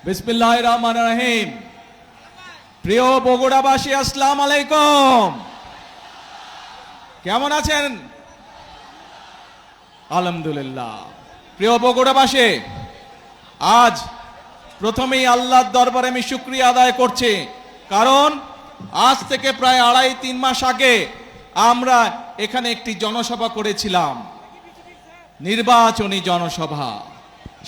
বিসমিল্লাহির রহমানির রহিম। প্রিয় বগুড়াবাসী, আসসালামু আলাইকুম। কেমন আছেন? আলহামদুলিল্লাহ। প্রিয় বগুড়াবাসী, আজ প্রথমেই আল্লাহর দরবারে আমি শুকরিয়া আদায় করছি, কারণ আজ থেকে প্রায় 2.5-3 মাস আগে আমরা এখানে একটি জনসভা করেছিলাম, নির্বাচনী জনসভা।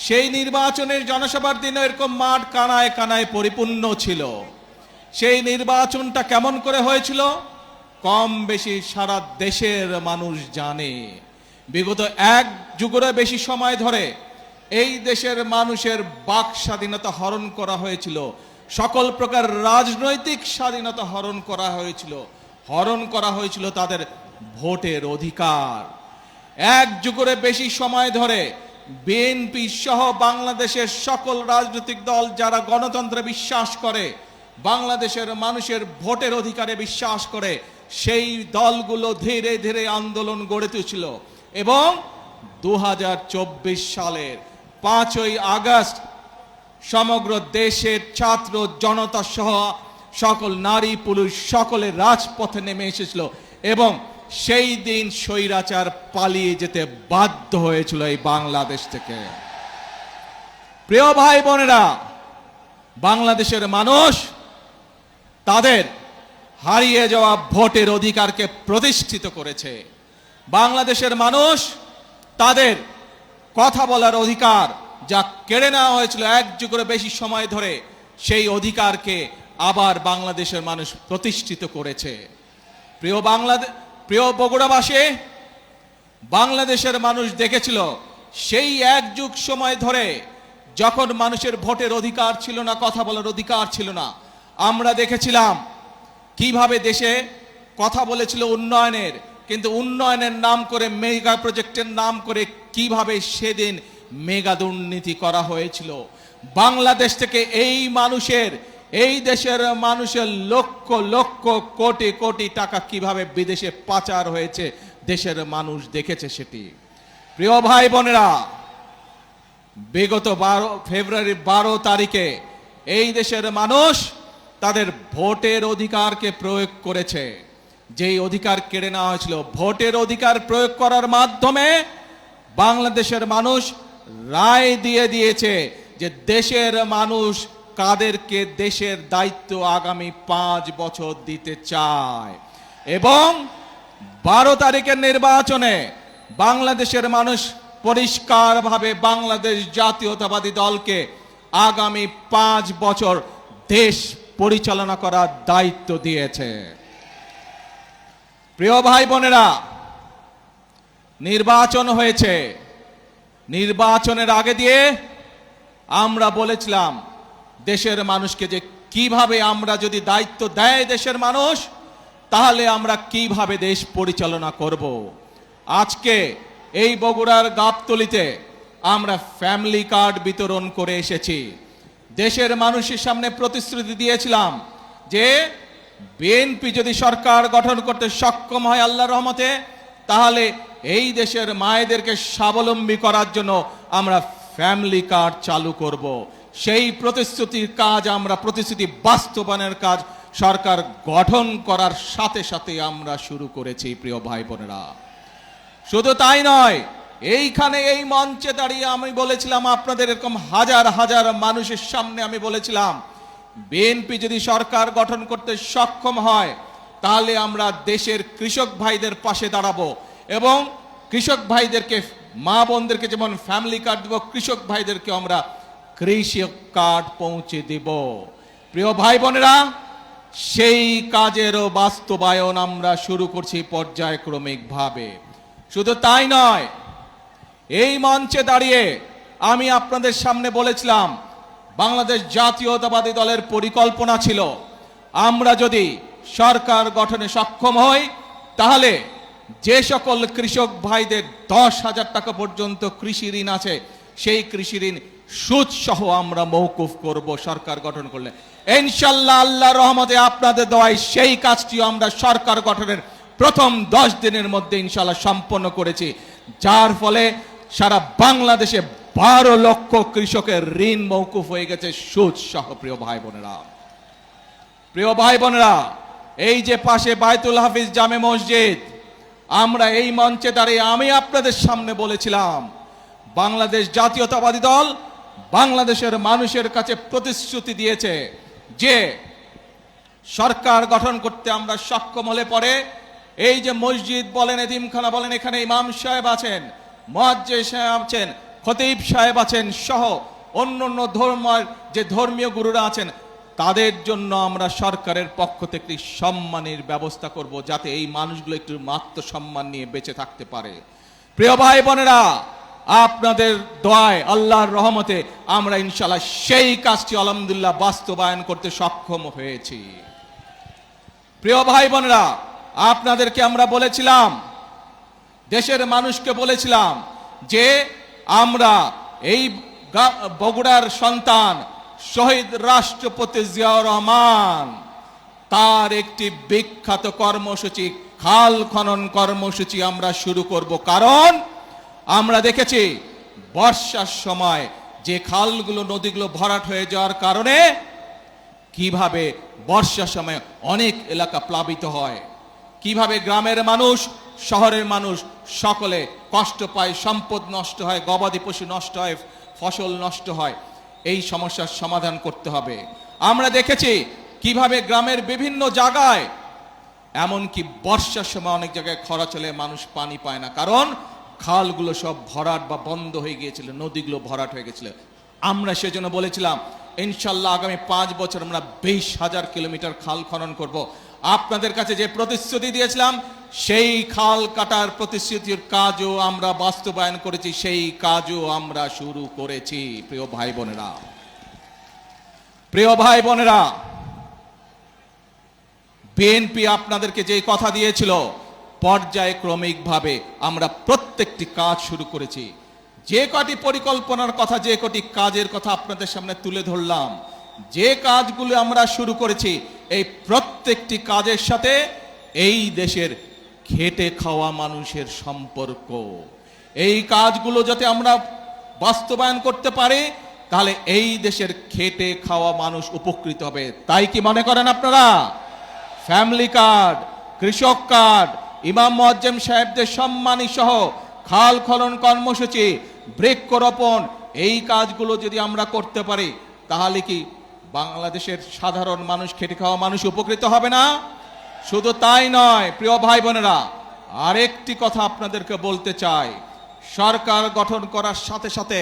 সেই নির্বাচনের জনসভার দিন এরকম মাঠ কানায় কানায় পরিপূর্ণ ছিল। সেই নির্বাচনটা কেমন করে হয়েছিল কম বেশি সারা দেশের মানুষ জানে। বিগত 1 যুগেরও বেশি সময় ধরে এই দেশের মানুষের বাক স্বাধীনতা হরণ করা হয়েছিল, সকল প্রকার রাজনৈতিক স্বাধীনতা হরণ করা হয়েছিল তাদের ভোটের অধিকার। 1 যুগেরও বেশি সময় ধরে বিএনপি সহ বাংলাদেশের সকল রাজনৈতিক দল যারা গণতন্ত্রে বিশ্বাস করে, বাংলাদেশের মানুষের ভোটের অধিকারে বিশ্বাস করে, সেই দলগুলো ধীরে ধীরে আন্দোলন গড়ে তুলেছিল এবং 2024 সালের 5ই আগস্ট সমগ্র দেশের ছাত্র জনতা সহ সকল নারী পুরুষ সকলে রাজপথে নেমে এসেছিল এবং সেই দিন স্বৈরাচার পালিয়ে যেতে বাধ্য হয়েছিল এই বাংলাদেশ থেকে। প্রিয় ভাই বোনেরা, বাংলাদেশের মানুষ তাদের হারিয়ে যাওয়া ভোটের অধিকারকে প্রতিষ্ঠিত করেছে। বাংলাদেশের মানুষ তাদের কথা বলার অধিকার যা কেড়ে নেওয়া হয়েছিল 1 যুগের বেশি সময় ধরে, সেই অধিকারকে আবার বাংলাদেশের মানুষ প্রতিষ্ঠিত করেছে। প্রিয় বগুড়াবাসী, বাংলাদেশের মানুষ দেখেছিল সেই 1 যুগ সময় ধরে যখন মানুষের ভোটের অধিকার ছিল না, কথা বলার অধিকার ছিল না, আমরা দেখেছিলাম কিভাবে দেশে কথা বলেছিল উন্নয়নের, কিন্তু উন্নয়নের নাম করে, মেগা প্রজেক্টের নাম করে কিভাবে সেদিন মেগা দুর্নীতি করা হয়েছিল। বাংলাদেশ থেকে এই দেশের মানুষের লক্ষ লক্ষ কোটি কোটি টাকা কিভাবে বিদেশে পাচার হয়েছে দেশের মানুষ দেখেছে সেটি। প্রিয় ভাই বোনেরা, বিগত ফেব্রুয়ারি 12 তারিখে এই দেশের মানুষ তাদের ভোটের অধিকারকে প্রয়োগ করেছে। যেই অধিকার কেড়ে নেওয়া হয়েছিল, ভোটের অধিকার প্রয়োগ করার মাধ্যমে বাংলাদেশের মানুষ রায় দিয়ে দিয়েছে যে দেশের মানুষ কাদেরকে দেশের দায়িত্ব আগামী 5 বছর দিতে চায় এবং 12 তারিখের নির্বাচনে বাংলাদেশের মানুষ পরিষ্কারভাবে বাংলাদেশ জাতীয়তাবাদী দলকে আগামী 5 বছর দেশ পরিচালনা করার দায়িত্ব দিয়েছে। প্রিয় ভাই বোনেরা, নির্বাচন হয়েছে। নির্বাচনের আগে দিয়ে আমরা বলেছিলাম দেশের মানুষকে যে কিভাবে আমরা যদি দায়িত্ব দেয় দেশের মানুষ, তাহলে আমরা কিভাবে দেশ পরিচালনা করব। আজকে এই বগুড়ার গাবতলীতে আমরা ফ্যামিলি কার্ড বিতরণ করে এসেছি। দেশের মানুষের সামনে প্রতিশ্রুতি দিয়েছিলাম যে বিএনপি যদি সরকার গঠন করতে সক্ষম হয় আল্লাহর রহমতে, তাহলে এই দেশের মায়েদেরকে স্বাবলম্বী করার জন্য আমরা ফ্যামিলি কার্ড চালু করব। সেই প্রতিশ্রুতির কাজ, আমরা প্রতিশ্রুতি বাস্তবায়নের কাজ সরকার গঠন করার সাথে সাথে আমরা শুরু করেছি। প্রিয় ভাই বোনেরা, শুধু তাই নয়, এইখানে এই মঞ্চে দাঁড়িয়ে আমি বলেছিলাম আপনাদের, এরকম হাজার হাজার মানুষের সামনে আমি বলেছিলাম বিএনপি যদি সরকার গঠন করতে সক্ষম হয় তাহলে আমরা দেশের কৃষক ভাইদের পাশে দাঁড়াবো এবং কৃষক ভাইদেরকে, মা বোনদেরকে যেমন ফ্যামিলি কার্ড দেব, কৃষক ভাইদেরকে আমরা কৃষক কার্ড পৌঁছে দেব। প্রিয় ভাই বোনেরা, সেই কাজেরও বাস্তবায়ন আমরা শুরু করছি পর্যায়ক্রমিকভাবে। শুধু তাই নয়, এই মঞ্চে দাঁড়িয়ে আমি আপনাদের সামনে বলেছিলাম বাংলাদেশ জাতীয়তাবাদী দলের পরিকল্পনা ছিল আমরা যদি সরকার গঠনে সক্ষম হই তাহলে যে সকল কৃষক ভাইদের 10,000 টাকা পর্যন্ত কৃষি ঋণ আছে, সেই কৃষি ঋণ সুদ সহ আমরা মওকুফ করব সরকার গঠন করলে। ইনশাআল্লাহ আল্লাহর রহমতে আপনাদের দোয়ায় সেই কাজটিও আমরা সরকার গঠনের প্রথম 10 দিনের মধ্যে ইনশাআল্লাহ সম্পন্ন করেছি, যার ফলে সারা বাংলাদেশে 12 লক্ষ কৃষকের ঋণ মওকুফ হয়ে গেছে সুদ সহ। প্রিয় ভাই বোনেরা, এই যে পাশে বায়তুল হাফিজ জামে মসজিদ, আমরা এই মঞ্চে দাঁড়িয়ে আমি আপনাদের সামনে বলেছিলাম, বাংলাদেশ জাতীয়তাবাদী দল বাংলাদেশের মানুষের কাছে প্রতিশ্রুতি দিয়েছে যে সরকার গঠন করতে আমরা সক্ষম হলে পরে এই যে মসজিদ বলেন, এতিমখানা বলেন, এখানে ইমাম সাহেব আছেন, মুয়াজ্জিন সাহেব আছেন, খতিব সাহেব আছেন সহ অন্যান্য ধর্মের যে ধর্মীয় গুরুরা আছেন, তাদের জন্য আমরা সরকারের পক্ষ থেকে সম্মানের ব্যবস্থা করব, যাতে এই মানুষগুলো একটু আত্মসম্মান নিয়ে বেঁচে থাকতে পারে। প্রিয় ভাই বোনেরা, আপনাদের দোয়ায়, আল্লাহর রহমতে আমরা ইনশাআল্লাহ সেই কাজটি আলহামদুলিল্লাহ বাস্তবায়ন করতে সক্ষম হয়েছি। প্রিয় ভাই বোনেরা, আপনাদেরকে আমরা বলেছিলাম, দেশের মানুষকে বলেছিলাম যে আমরা এই বগুড়ার সন্তান শহীদ রাষ্ট্রপতি জিয়াউর রহমান, তার একটি বিখ্যাত কর্মসূচি খাল খনন কর্মসূচি আমরা শুরু করব। কারণ আমরা দেখেছি বর্ষার সময় যে খালগুলো, নদীগুলো ভরাট হয়ে যাওয়ার কারণে কিভাবে বর্ষার সময় অনেক এলাকা প্লাবিত হয়, কিভাবে গ্রামের মানুষ, শহরের মানুষ সকলে কষ্ট পায়, সম্পদ নষ্ট হয়, গবাদি পশু নষ্ট হয়, ফসল নষ্ট হয়। এই সমস্যার সমাধান করতে হবে। আমরা দেখেছি কিভাবে গ্রামের বিভিন্ন জায়গায়, এমনকি বর্ষার সময় অনেক জায়গায় খরা চলে, মানুষ পানি পায় না, কারণ খালগুলো সব ভরাট বা বন্ধ হয়ে গিয়েছিল, নদীগুলো ভরাট হয়ে গেছিল। আমরা সেজন্য বলেছিলাম ইনশাল্লাহ আগামী 5 বছর আমরা 20,000 কিলোমিটার খাল খনন করব। আপনাদের কাছে যে প্রতিশ্রুতি দিয়েছিলাম, সেই খাল কাটার প্রতিশ্রুতির কাজও আমরা বাস্তবায়ন করেছি, সেই কাজও আমরা শুরু করেছি। প্রিয় ভাই বোনেরা, বিএনপি আপনাদেরকে যে কথা দিয়েছিল, পর্যায়ক্রমিকভাবে আমরা প্রত্যেকটি কাজ শুরু করেছি। যে কটি পরিকল্পনার কথা, যে কটি কাজের কথা আপনাদের সামনে তুলে ধরলাম, যে কাজগুলো আমরা শুরু করেছি, এই প্রত্যেকটি কাজের সাথে এই দেশের খেটে খাওয়া মানুষের সম্পর্ক। এই কাজগুলো যাতে আমরা বাস্তবায়ন করতে পারি, তাহলে এই দেশের খেটে খাওয়া মানুষ উপকৃত হবে। তাই কি মনে করেন আপনারা? ফ্যামিলি কার্ড, কৃষক কার্ড, ইমাম মুয়াজ্জিন সাহেবদের সম্মানী সহ খাল খনন কর্মসূচি, বৃক্ষরোপণ, এই কাজগুলো যদি আমরা করতে পারি, তাহলে কি বাংলাদেশের সাধারণ মানুষ, খেটে খাওয়া মানুষ উপকৃত হবে না? শুধু তাই নয় প্রিয় ভাই বোনেরা, আরেকটি কথা আপনাদেরকে বলতে চাই। সরকার গঠন করার সাথে সাথে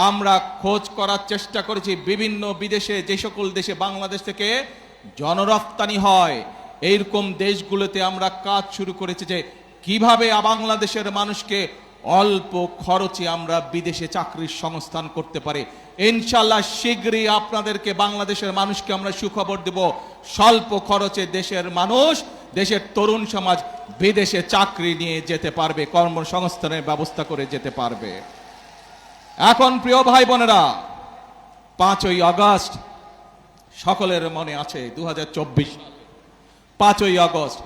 আমরা খোঁজ করার চেষ্টা করেছি বিভিন্ন বিদেশে, যে সকল দেশে বাংলাদেশ থেকে জনরপ্তানি হয়, এইরকম দেশগুলোতে আমরা কাজ শুরু করেছি যে কিভাবে বাংলাদেশের মানুষকে অল্প খরচে আমরা বিদেশে চাকরির সংস্থান করতে পারি। ইনশাআল্লাহ শীঘ্রই আপনাদেরকে, বাংলাদেশের মানুষকে আমরা সুখবর দেব, স্বল্প খরচে দেশের মানুষ, দেশের তরুণ সমাজ বিদেশে চাকরি নিয়ে যেতে পারবে, কর্মসংস্থানের ব্যবস্থা করে যেতে পারবে। এখন প্রিয় ভাই বোনেরা, 5ই আগস্ট সকলের মনে আছে, 2024 5ই আগস্ট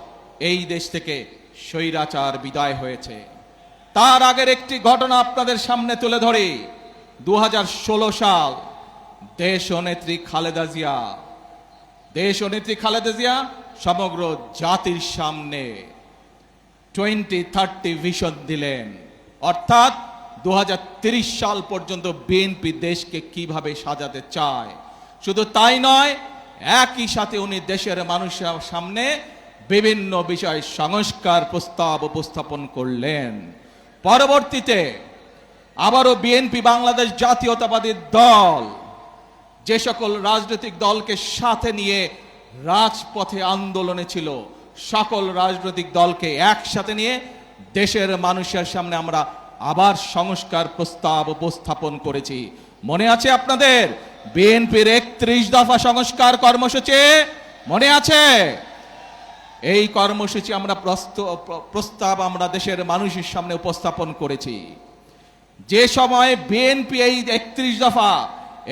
এই দেশ থেকে স্বৈরাচার বিদায় হয়েছে। তার আগের একটি ঘটনা আপনাদের সামনে তুলে ধরি। 2016 সাল, দেশনেত্রী খালেদা জিয়া সমগ্র জাতির সামনে 2030 ভিশন দিলেন, অর্থাৎ 2030 সাল পর্যন্ত বিএনপি দেশকে কিভাবে সাজাতে চায়। শুধু তাই নয়, একই সাথে উনি দেশের মানুষের সামনে বিভিন্ন বিষয় সংস্কার প্রস্তাব উপস্থাপন করলেন। পরবর্তীতে আবারও বিএনপি, বাংলাদেশ জাতীয়তাবাদী দল, যে সকল রাজনৈতিক দলকে সাথে নিয়ে রাজপথে আন্দোলনে ছিল, সকল রাজনৈতিক দলকে একসাথে নিয়ে দেশের মানুষের সামনে আমরা আবার সংস্কার প্রস্তাব উপস্থাপন করেছি। মনে আছে আপনাদের বিএনপির 31 দফা সংস্কার কর্মসূচি? মনে আছে? এই কর্মসূচি আমরা প্রস্তাব আমরা দেশের মানুষের সামনে উপস্থাপন করেছি। যে সময় বিএনপি এই 31 দফা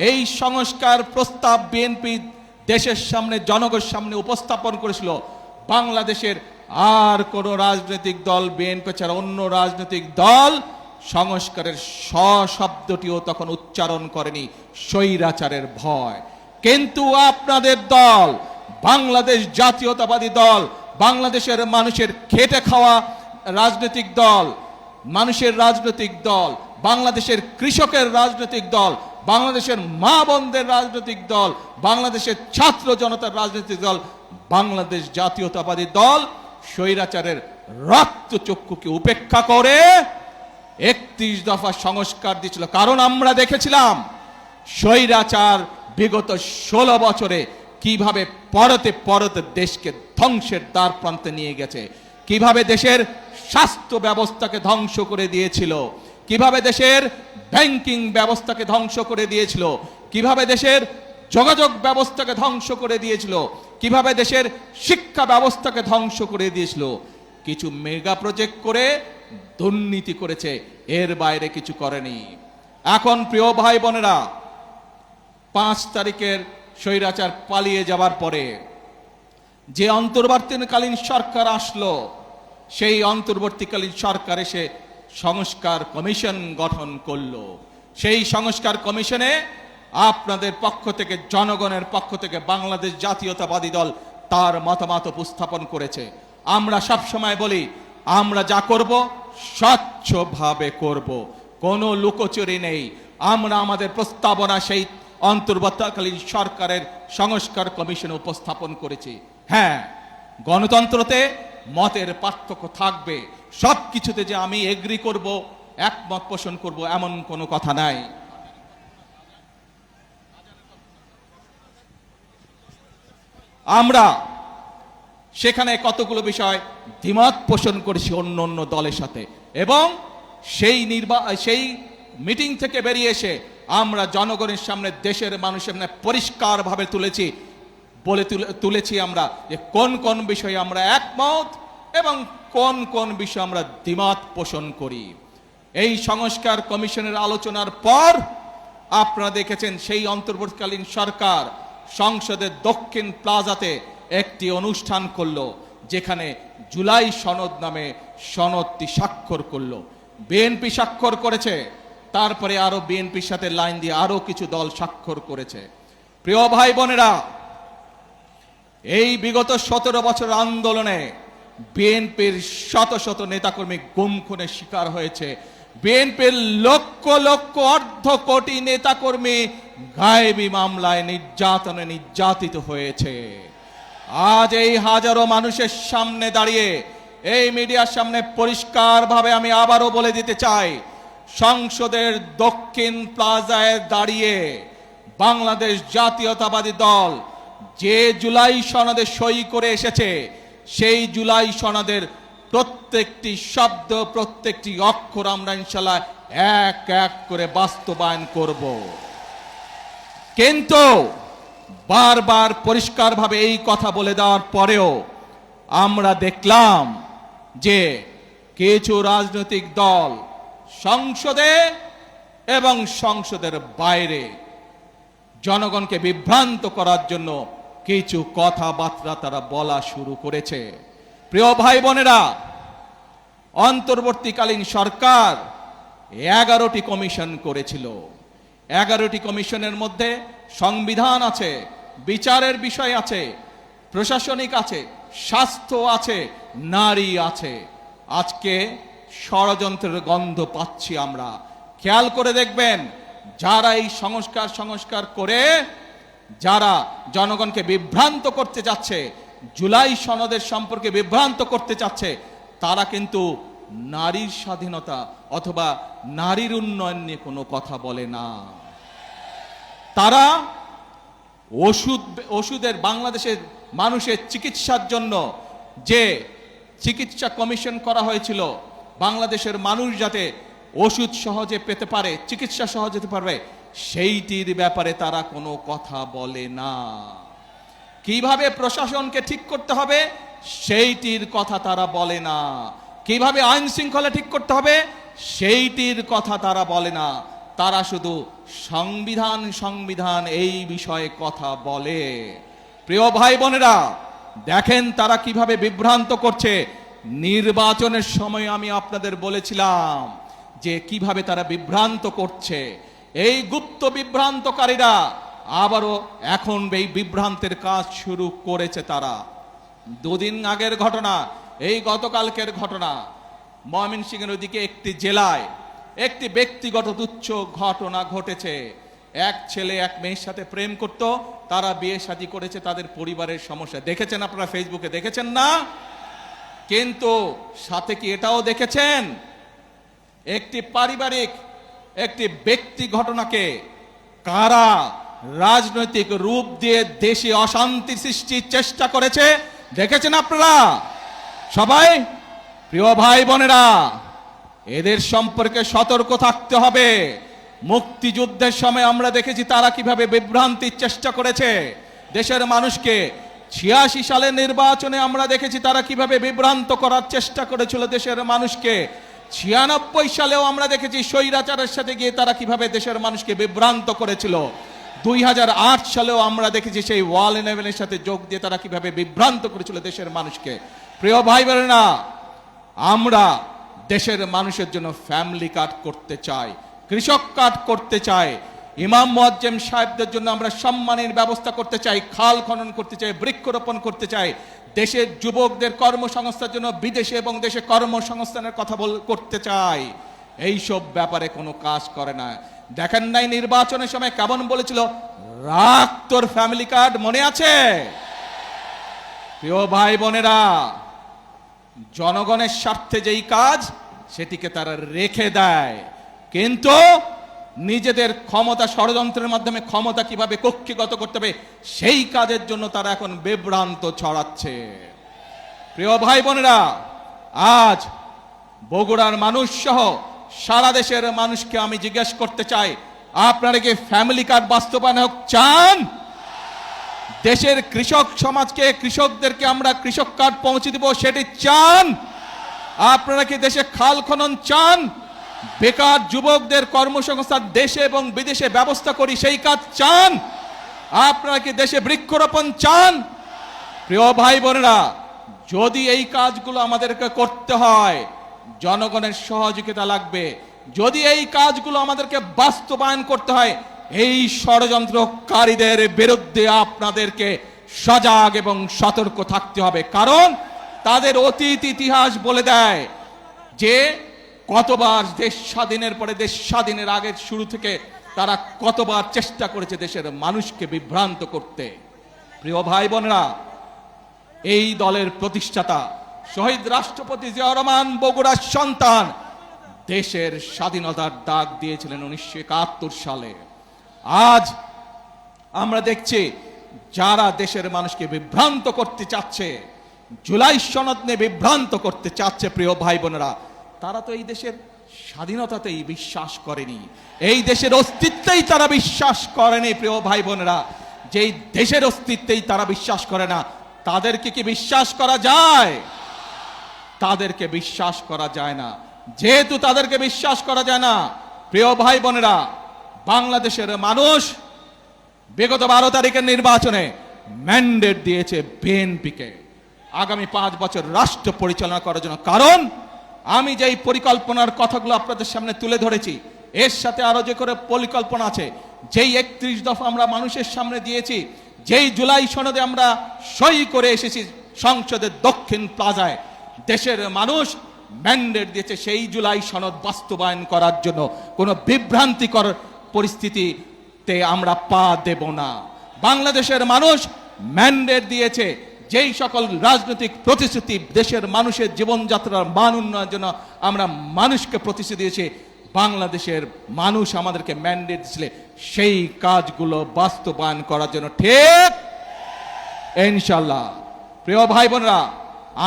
এই সংস্কার প্রস্তাব বিএনপি দেশের সামনে, জনগণের সামনে উপস্থাপন করেছিল, বাংলাদেশের আর কোন রাজনৈতিক দল, বিএনপি ছাড়া অন্য রাজনৈতিক দল সংস্কারের স শব্দটিও তখন উচ্চারণ করেনি, স্বৈরাচারের ভয়। কিন্তু আপনাদের দল, বাংলাদেশ জাতীয়তাবাদী দল, বাংলাদেশের মানুষের খেটে খাওয়া রাজনৈতিক দল, মানুষের রাজনৈতিক দল, বাংলাদেশের কৃষকের রাজনৈতিক দল, বাংলাদেশের মা বোনদের রাজনৈতিক দল, বাংলাদেশের ছাত্র জনতার রাজনৈতিক দল, বাংলাদেশ জাতীয়তাবাদী দল স্বৈরাচারের রক্তচক্ষুকে উপেক্ষা করে 31 দফা সংস্কার দিয়েছিল। কারণ আমরা দেখেছিলাম স্বৈরাচার বিগত 16 বছরে কিভাবে পরতে পরতে দেশকে ধ্বংসের দ্বার প্রান্তে নিয়ে গেছে, কিভাবে দেশের স্বাস্থ্য ব্যবস্থাকে ধ্বংস করে দিয়েছিল, কিভাবে দেশের ব্যাংকিং ব্যবস্থাকে ধ্বংস করে দিয়েছিল, কিভাবে দেশের যোগাযোগ ব্যবস্থাকে ধ্বংস করে দিয়েছিল, কিভাবে দেশের শিক্ষা ব্যবস্থাকে ধ্বংস করে দিয়েছিল। কিছু মেগা প্রজেক্ট করে দুর্নীতি করেছে, এর বাইরে কিছু করেনি। এখন প্রিয় ভাই বোনেরা, 5 তারিখের স্বৈরাচার পালিয়ে যাবার পরে যে অন্তর্বর্তীকালীন সরকার আসলো, সেই অন্তর্বর্তীকালীন সরকার এসে সংস্কার কমিশন গঠন করলো। সেই সংস্কার কমিশনে আপনাদের পক্ষ থেকে, জনগণের পক্ষ থেকে বাংলাদেশ জাতীয়তাবাদী দল তার মতামত উপস্থাপন করেছে। আমরা সব সময় বলি, আমরা যা করব স্বচ্ছভাবে করব, কোনো লুকোচুরি নেই। আমরা আমাদের প্রস্তাবনা সেই অন্তর্বর্তীকালীন সরকারের সংস্কার কমিশনে উপস্থাপন করেছি। হ্যাঁ, গণতন্ত্রতে মতের পার্থক্য থাকবে, সব কিছুতে যে আমি এগ্রি করব, একমত পোষণ করব, এমন কোনো কথা নাই। আমরা সেখানে কতগুলো বিষয় দ্বিমত পোষণ করেছি অন্য অন্য দলের সাথে, এবং সেই মিটিং থেকে বেরিয়ে এসে আমরা জনগণের সামনে, দেশের মানুষের সামনে পরিষ্কারভাবে তুলেছি আমরা যে কোন কোন বিষয়ে আমরা একমত এবং কোন কোন বিষয়ে আমরা দ্বিমত পোষণ করি। এই সংস্কার কমিশনের আলোচনার পর আপনারা দেখেছেন সেই অন্তর্বর্তীকালীন সরকার সংসদের দক্ষিণ প্লাজাতে একটি অনুষ্ঠান করলো, যেখানে জুলাই সনদ নামে সনদটি স্বাক্ষর করলো। বিএনপি স্বাক্ষর করেছে, তারপরে আরো বিএনপির সাথে লাইন দিয়ে আরো কিছু দল স্বাক্ষর করেছে। প্রিয় ভাই বোনেরা, এই বিগত 17 বছর আন্দোলনে বিএনপির শত শত নেতাকর্মী গুম খুনের শিকার হয়েছে। বিএনপির লক্ষ লক্ষ অর্ধ কোটি নেতাকর্মী গায়েবী মামলায় নির্যাতিত হয়েছে। আজ এই হাজারো মানুষের সামনে দাঁড়িয়ে, এই মিডিয়ার সামনে পরিষ্কারভাবে আমি আবারও বলে দিতে চাই, সংসদের দক্ষিণ প্লাজায় দাঁড়িয়ে বাংলাদেশ জাতীয়তাবাদী দল যে জুলাই সনদে সই করে এসেছে, সেই জুলাই সনদের প্রত্যেকটি শব্দ, প্রত্যেকটি অক্ষর আমরা ইনশাআল্লাহ এক এক করে বাস্তবায়ন করব। কিন্তু বারবার পরিষ্কারভাবে এই কথা বলে দেওয়ার পরেও আমরা দেখলাম যে কিছু রাজনৈতিক দল সংসদে এবং সংসদের বাইরে জনগণকে বিভ্রান্ত করার জন্য কিছু কথাবার্তা তারা বলা শুরু করেছে। প্রিয় ভাই বোনেরা, অন্তর্বর্তীকালীন সরকার 11টি কমিশন করেছিল। 11টি কমিশনের মধ্যে সংবিধান আছে, বিচারের বিষয় আছে, প্রশাসনিক আছে, স্বাস্থ্য আছে, নারী আছে। আজকে ষড়যন্ত্রের গন্ধ পাচ্ছি আমরা। খেয়াল করে দেখবেন, যারা এই সংস্কার করে যারা জনগণকে বিভ্রান্ত করতে যাচ্ছে, জুলাই সনদের সম্পর্কে বিভ্রান্ত করতে চাচ্ছে, তারা কিন্তু নারীর স্বাধীনতা অথবা নারীর উন্নয়ন নিয়ে কোনো কথা বলে না। তারা ওষুধের, বাংলাদেশের মানুষের চিকিৎসার জন্য যে চিকিৎসা কমিশন করা হয়েছিল, বাংলাদেশের মানুষ যাতে ওষুধ সহজে পেতে পারে, চিকিৎসা সহজে পেতে পারবে, সেইটির ব্যাপারে তারা কোনো কথা বলে না। কিভাবে প্রশাসনকে ঠিক করতে হবে সেইটির কথা তারা বলে না। কিভাবে আইন শৃঙ্খলা ঠিক করতে হবে সেইটির কথা তারা বলে না। তারা শুধু সংবিধান এই বিষয়ে কথা বলে। প্রিয় ভাই বোনেরা, দেখেন তারা কিভাবে বিভ্রান্ত করছে। নির্বাচনের সময় আমি আপনাদের বলেছিলাম যে কিভাবে তারা বিভ্রান্ত করছে। এই গুপ্ত বিভ্রান্তকারীরা আবারও এখন এই বিভ্রান্তের কাজ শুরু করেছে তারা। দুদিন আগের ঘটনা, এই গতকালকের ঘটনা, ময়মনসিংহের ওইদিকে একটি জেলায় একটি ব্যক্তিগত তুচ্ছ ঘটনা ঘটেছে। এক ছেলে এক মেয়ের সাথে প্রেম করত, তারা বিয়ে শাদী করেছে, তাদের পরিবারের সমস্যা দেখেছেন আপনারা, ফেসবুকে দেখেছেন না? কিন্তু সাথে কি এটাও দেখেছেন একটি পারিবারিক একটি ব্যক্তি ঘটনাকে কারা রাজনৈতিক রূপ দিয়ে দেশে অশান্তি সৃষ্টির চেষ্টা করেছে? দেখেছেন আপনারা সবাই? প্রিয় ভাই বোনেরা, এদের সম্পর্কে সতর্ক থাকতে হবে। মুক্তিযুদ্ধের সময় আমরা দেখেছি তারা কিভাবে বিভ্রান্তির চেষ্টা করেছে দেশের মানুষকে। 86 সালের নির্বাচনে আমরা দেখেছি তারা কিভাবে বিভ্রান্ত করার চেষ্টা করেছিল দেশের মানুষকে। 96 সালেও আমরা দেখেছি স্বৈরাচারের সাথে গিয়ে তারা কিভাবে দেশের মানুষকে বিভ্রান্ত করেছিল। 2008 সালেও আমরা দেখেছি সেই ওয়াল 11-এর সাথে যোগ দিয়ে তারা কিভাবে বিভ্রান্ত করেছিল দেশের মানুষকে। প্রিয় ভাই বোনেরা, আমরা দেশের মানুষের জন্য ফ্যামিলি কার্ড করতে চাই, কৃষক কার্ড করতে চাই, ইমাম মুয়াজ্জিম সাহেবদের জন্য আমরা সম্মানের ব্যবস্থা করতে চাই, খাল খনন করতে চাই, বৃক্ষরোপণ করতে চাই, দেশের যুবকদের কর্মসংস্থানের জন্য বিদেশে এবং দেশে কর্মসংস্থানের কথা করতে চাই। এইসব ব্যাপারে কোনো কাজ করে না। দেখেন নাই নির্বাচনের সময় কেমন বলেছিল, রাখ তোর ফ্যামিলি কার্ড, মনে আছে? প্রিয় ভাই বোনেরা, জনগণের স্বার্থে যেই কাজ সেটিকে তারা রেখে দেয়, কিন্তু নিজেদের ক্ষমতা ষড়যন্ত্রের মাধ্যমে ক্ষমতা কিভাবে কক্ষিগত করতে হবে সেই কাজের জন্য তারা এখন বিভ্রান্ত ছড়াচ্ছে। প্রিয় ভাই বোনেরা, আজ বগুড়ার মানুষ সহ সারা দেশের মানুষকে আমি জিজ্ঞেস করতে চাই, আপনারা কি ফ্যামিলি কার্ড বাস্তবায়ন হোক চান? দেশের কৃষক সমাজকে, কৃষকদেরকে আমরা কৃষক কার্ড পৌঁছে দিব সেটি চান? আপনারা কি দেশে খাল খনন চান? বেকার যুবকদের কর্মসংস্থান দেশে এবং বিদেশে ব্যবস্থা করি সেই কাজ চান? আপনারা কি দেশে বৃক্ষরোপণ চান? প্রিয় ভাই বোনেরা, যদি এই কাজগুলো আমাদেরকে করতে হয় জনগণের সহযোগিতা লাগবে। যদি এই কাজগুলো আমাদেরকে বাস্তবায়ন করতে হয় এই ষড়যন্ত্রকারীদের বিরুদ্ধে আপনাদেরকে সজাগ এবং সতর্ক থাকতে হবে। কারণ তাদের অতীত ইতিহাস বলে দেয় যে কতবার দেশ স্বাধীনের পরে, দেশ স্বাধীনের আগের শুরু থেকে তারা কতবার চেষ্টা করেছে দেশের মানুষকে বিভ্রান্ত করতে। প্রিয় ভাই বোনেরা, এই দলের প্রতিষ্ঠাতা শহীদ রাষ্ট্রপতি জিয়াউর রহমান বগুড়ার সন্তান, দেশের স্বাধীনতার ডাক দিয়েছিলেন 1971 সালে। আজ আমরা দেখছি যারা দেশের মানুষকে বিভ্রান্ত করতে চাচ্ছে, জুলাই সনদ নিয়ে বিভ্রান্ত করতে চাচ্ছে, প্রিয় ভাই বোনেরা, তারা তো এই দেশের স্বাধীনতাতেই বিশ্বাস করেনি, এই দেশের অস্তিত্বেই তারা বিশ্বাস করেনি। প্রিয় ভাই বোনেরা, যেই দেশের অস্তিত্বেই তারা বিশ্বাস করে না, তাদেরকে কি বিশ্বাস করা যায়? তাদেরকে বিশ্বাস করা যায় না। যেহেতু তাদেরকে বিশ্বাস করা যায় না, প্রিয় ভাই বোনেরা, বাংলাদেশের মানুষ বিগত 12 তারিখের নির্বাচনে ম্যান্ডেট দিয়েছে বিএনপিকে আগামী 5 বছর রাষ্ট্র পরিচালনা করার জন্য। কারণ আমি যেই পরিকল্পনার কথাগুলো আপনাদের সামনে তুলে ধরেছি, এর সাথে আরো যে করে পরিকল্পনা আছে, যেই 31 দফা আমরা মানুষের সামনে দিয়েছি, যেই জুলাই সনদে আমরা সই করে এসেছি সংসদের দক্ষিণ প্লাজায়, দেশের মানুষ ম্যান্ডেট দিয়েছে সেই জুলাই সনদ বাস্তবায়ন করার জন্য। কোনো বিভ্রান্তিকর পরিস্থিতিতে আমরা পা দেব না। বাংলাদেশের মানুষ ম্যান্ডেট দিয়েছে যেই সকল রাজনৈতিক প্রতিশ্রুতি দেশের মানুষের জীবনযাত্রার মান উন্নয়নের জন্য আমরা মানুষকে প্রতিশ্রুতি দিয়েছি, বাংলাদেশের মানুষ আমাদেরকে ম্যান্ডেট দিয়েছিল সেই কাজগুলো বাস্তবায়ন করার জন্য। ঠিক ইনশাআল্লাহ। প্রিয় ভাই বোনেরা,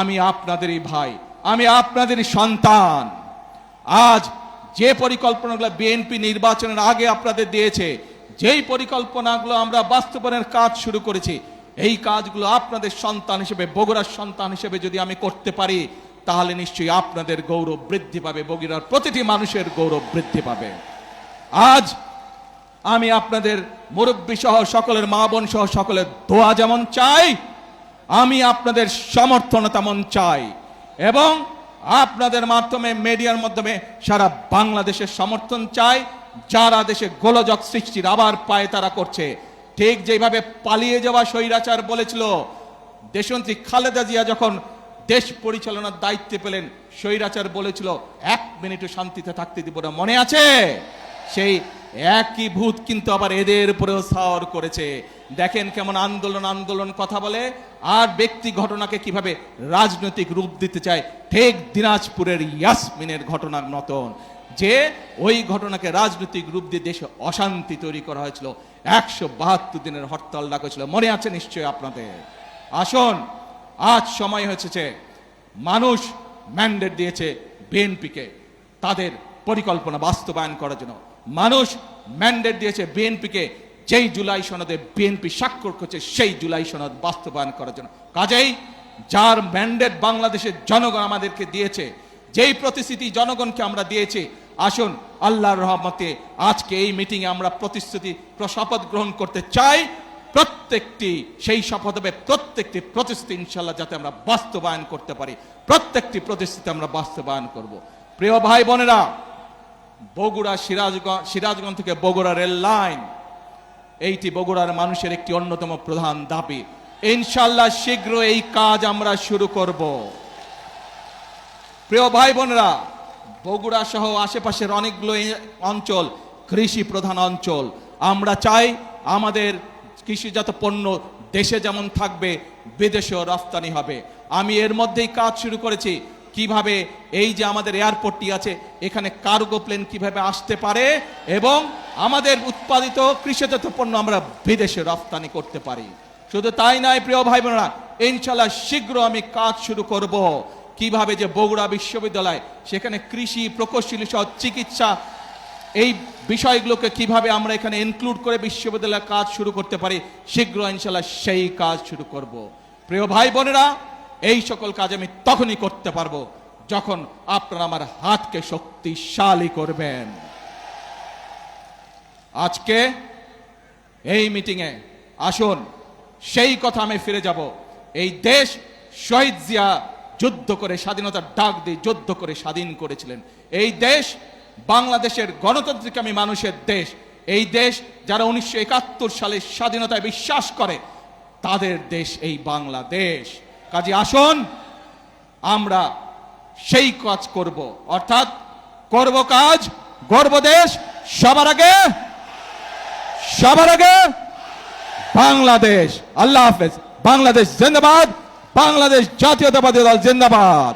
আমি আপনাদেরই ভাই, আমি আপনাদেরই সন্তান। আজ যে পরিকল্পনাগুলো বিএনপি নির্বাচনের আগে আপনাদের দিয়েছে, যেই পরিকল্পনাগুলো আমরা বাস্তবায়নের কাজ শুরু করেছি, এই কাজগুলো আপনাদের সন্তান হিসেবে, বগুড়ার সন্তান হিসেবে যদি আমি করতে পারি, তাহলে নিশ্চয়ই আপনাদের গৌরব বৃদ্ধি পাবে, বগুড়ার প্রতিটি মানুষের গৌরব বৃদ্ধি পাবে। আজ আমি আপনাদের মুরব্বী সহ সকলের, মা বোন সহ সকলের দোয়া যেমন চাই, আমি আপনাদের সমর্থন তেমন চাই। এবং আপনাদের মাধ্যমে, মিডিয়ার মাধ্যমে সারা বাংলাদেশের সমর্থন চাই, যারা দেশে গোলযোগ সৃষ্টির আবার পায় তারা করছে। ঠিক যেভাবে পালিয়ে যাওয়া স্বৈরাচার বলেছিল, দেশনেত্রী খালেদা জিয়া যখন দেশ পরিচালনার দায়িত্বে পেলেন, স্বৈরাচার বলেছিল 1 মিনিটও শান্তিতে থাকতে দিব না, মনে আছে? সেই একই ভূত কিন্তু আবার এদের উপরেও সাওয়ার করেছে। দেখেন কেমন আন্দোলন আন্দোলন কথা বলে, আর ব্যক্তি ঘটনাকে কিভাবে রাজনৈতিক রূপ দিতে চায়, ঠিক দিনাজপুরের ইয়াসমিনের ঘটনার মতন, যে ওই ঘটনাকে রাজনৈতিক রূপ দিয়ে দেশে অশান্তি তৈরি করা হয়েছিল। 172 দিনের হরতাল ডাকা হয়েছিল, মনে আছে নিশ্চয়ই আপনাদের। আসুন, আজ সময় হয়েছে, মানুষ ম্যান্ডেট দিয়েছে বিএনপিকে তাদের পরিকল্পনা বাস্তবায়ন করার জন্য। মানুষ ম্যান্ডেট দিয়েছে বিএনপিকে যেই জুলাই সনদে বিএনপি স্বাক্ষর করছে সেই জুলাই সনদ বাস্তবায়ন করার জন্য। কাজেই যার ম্যান্ডেট বাংলাদেশের জনগণ আমাদেরকে দিয়েছে, যেই প্রতিশ্রুতি জনগণকে আমরা দিয়েছি, আসুন আল্লাহর রহমতে আজকে এই মিটিংয়ে আমরা প্রতিশ্রুতি শপথ গ্রহণ করতে চাই। প্রত্যেকটি সেই শপথ হবে, প্রত্যেকটি প্রতিশ্রুতি ইনশাআল্লাহ যাতে আমরা বাস্তবায়ন করতে পারি, প্রত্যেকটি প্রতিশ্রুতি আমরা বাস্তবায়ন করব। প্রিয় ভাই বোনেরা, বগুড়া সিরাজগঞ্জ থেকে বগুড়া রেল লাইন, এইটি বগুড়ার মানুষের একটি অন্যতম প্রধান দাবি। ইনশাআল্লাহ শীঘ্র এই কাজ আমরা শুরু করব। প্রিয় ভাই বোনেরা, বগুড়া সহ আশেপাশের অনেকগুলো অঞ্চল কৃষি প্রধান অঞ্চল। আমরা চাই আমাদের কৃষিজাত পণ্য দেশে যেমন থাকবে, বিদেশেও রফতানি হবে। আমি এর মধ্যেই কাজ শুরু করেছি, কিভাবে এই যে আমাদের এয়ারপোর্টটি আছে, এখানে কার্গো প্লেন কিভাবে আসতে পারে এবং আমাদের উৎপাদিত কৃষিজাত পণ্য আমরা বিদেশে রফতানি করতে পারি। শুধু তাই নয় প্রিয় ভাই বোনেরা, ইনশাআল্লাহ শীঘ্র আমি কাজ শুরু করব কিভাবে যে বগুড়া বিশ্ববিদ্যালয়, সেখানে কৃষি প্রকৌশলী সহ চিকিৎসা, এই বিষয়গুলোকে কিভাবে আমরা এখানে ইনক্লুড করে বিশ্ববিদ্যালয়ের কাজ শুরু করতে পারি। শীঘ্র ইনশাআল্লাহ সেই কাজ শুরু করব। প্রিয় ভাই বোনেরা, এই সকল কাজ আমি তখনই করতে পারবো যখন আপনারা আমার হাতকে শক্তিশালী করবেন। আজকে এই মিটিংয়ে আসুন সেই কথা আমি ফিরে যাব। এই দেশ শহীদ জিয়া যুদ্ধ করে স্বাধীনতার ডাক দিয়ে যুদ্ধ করে স্বাধীন করেছিলেন। এই দেশ বাংলাদেশের গণতান্ত্রিকামী মানুষের দেশ। এই দেশ যারা 1971 সালে স্বাধীনতায় বিশ্বাস করে, তাদের দেশ এই বাংলাদেশ। কাজে আসুন আমরা সেই কাজ করব, অর্থাৎ করব কাজ, গর্ব দেশ, সবার আগে বাংলাদেশ। আল্লাহ হাফেজ। বাংলাদেশ জিন্দাবাদ, বাংলাদেশ জাতীয়তাবাদী দল জিন্দাবাদ।